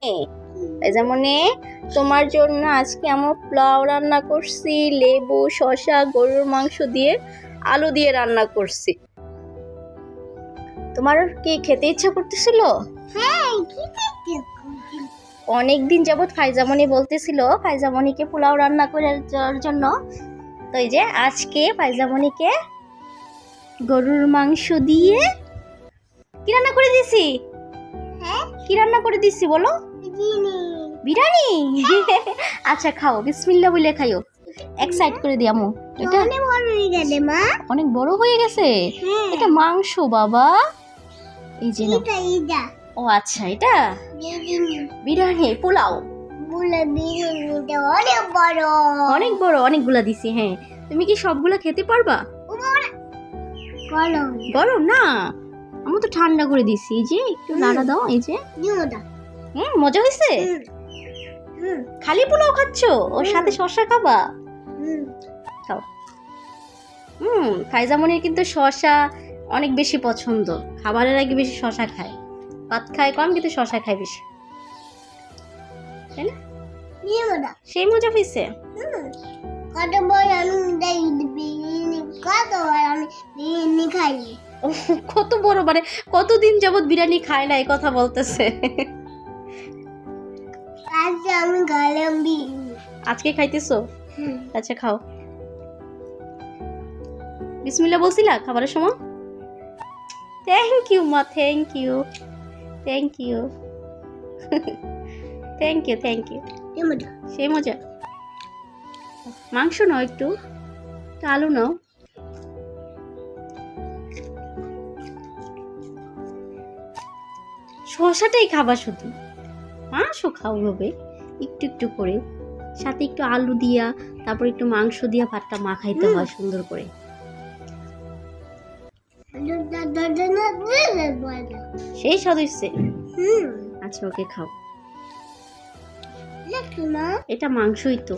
ফাইজামনি, তোমার জন্য আজকে আমার পোলাও রান্না করছি, লেবু, শসা, গরুর মাংস দিয়ে আলু দিয়ে রান্না করছি। তোমার কি খেতে ইচ্ছা করতেছিল? অনেকদিন যাবত ফাইজামনি বলতেছিল ফাইজামনিকে পোলাও রান্না করার জন্য। তো এই যে আজকে ফাইজামনিকে গরুর মাংস দিয়ে কি রান্না করে দিছি। কি রান্না করে দিছি বলো? বিরিয়ানি। আচ্ছা খাও, বিসমিল্লাহ বলে খাইও। এক সাইড করে দি আম্মু। এটা অনেক বড় হয়ে গেছে। এটা মাংস বাবা। এই যে ও আচ্ছা, এটা বিরিয়ানি পোলাও। অনেক বড়, অনেকগুলা দিছি। হ্যাঁ, তুমি কি সবগুলা খেতে পারবা? গরম না, আমি তো ঠান্ডা করে দিছি। এই যে একটু নাড়া দাও। এই যে মজা হয়েছে। খালি পোলাও খাচ্ছো, ওর সাথে শসা খাবা? খাও। ফাইজামনির কিন্তু শসা অনেক বেশি পছন্দ। খাবারের আগে বেশি শসা খায়, ভাত খায় কম, কিন্তু শসা খায় বেশি, তাই না? সেই মজা হয়েছে। কত বড়, মানে কতদিন যাবত বিরিয়ানি খায় না, এই কথা বলতেছে। আজকে খাইতেছো? আচ্ছা খাও। বিসমিল্লাহ বলছিলা খাবারের সময়? থ্যাংক ইউ মা, thank you, thank you, thank you, thank you. সেই মজা। মাংস নাও, একটু আলু নাও। শসাটাই খাবা শুধু, মাংস খাও হবে একটু একটু করে, সাথে একটু আলু দিয়া, তারপর একটু মাংস দিয়া ভাতটা মাখাইতে হয় সুন্দর করে। সেই স্বাদ হইছে। আচ্ছা ওকে খাও। এটা মাংসই তো।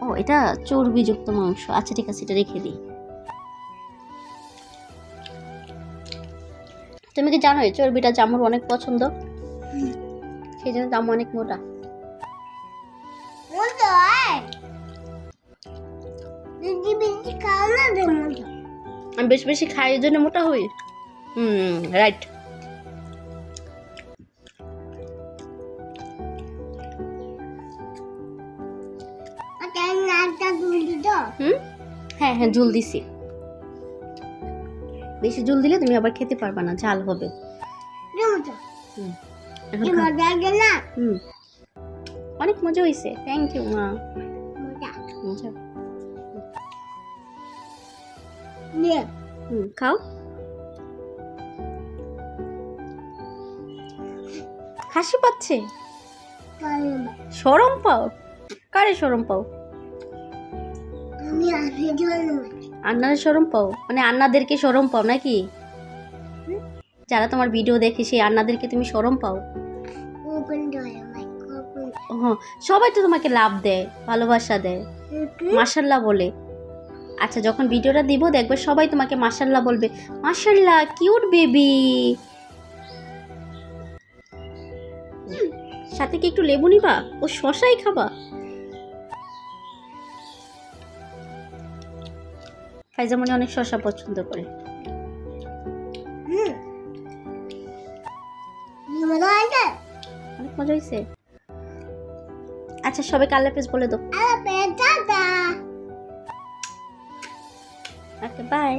ও এটা চর্বিযুক্ত মাংস। আচ্ছা ঠিক আছে, এটা রেখে দিই। তুমি কি জানো চর্বিটা জামুর অনেক পছন্দ, সেই জন্য জামু অনেক মোটা। আমি বেশি বেশি খাই, এই জন্য মোটা হই। রাইট। হ্যাঁ হ্যাঁ, ঝুল দিছি। বেশি ঝুল দিলে তুমি আবার খেতে পারবা না, ঝাল হবে। অনেক মজা হয়েছে। থ্যাংক ইউ মা। খাও। হাসি পাচ্ছে? শরম পাও? কারে শরম পাও? আন্নার শরম পাও? মানে আন্নাদেরকে শরম পাও নাকি? যারা তোমার ভিডিও দেখে সেই আন্নাদেরকে তুমি শরম পাও? হ্যাঁ, সবাই তো তোমাকে লাভ দেয়, ভালোবাসা দেয়, মাশাল্লাহ বলে। আচ্ছা যখন ভিডিওটা দিব দেখবে সবাই তোমাকে মাশাল্লাহ বলবে। মাশাল্লাহ, কিউট বেবি। সাথে কি একটু লেবু নিবা? ও শসাই খাবা? ফাইজামনি অনেক শসা পছন্দ করে। অনেক মজা হয়েছে। আচ্ছা সবাই আল্লাহ হাফেজ বলে দাও। Okay bye.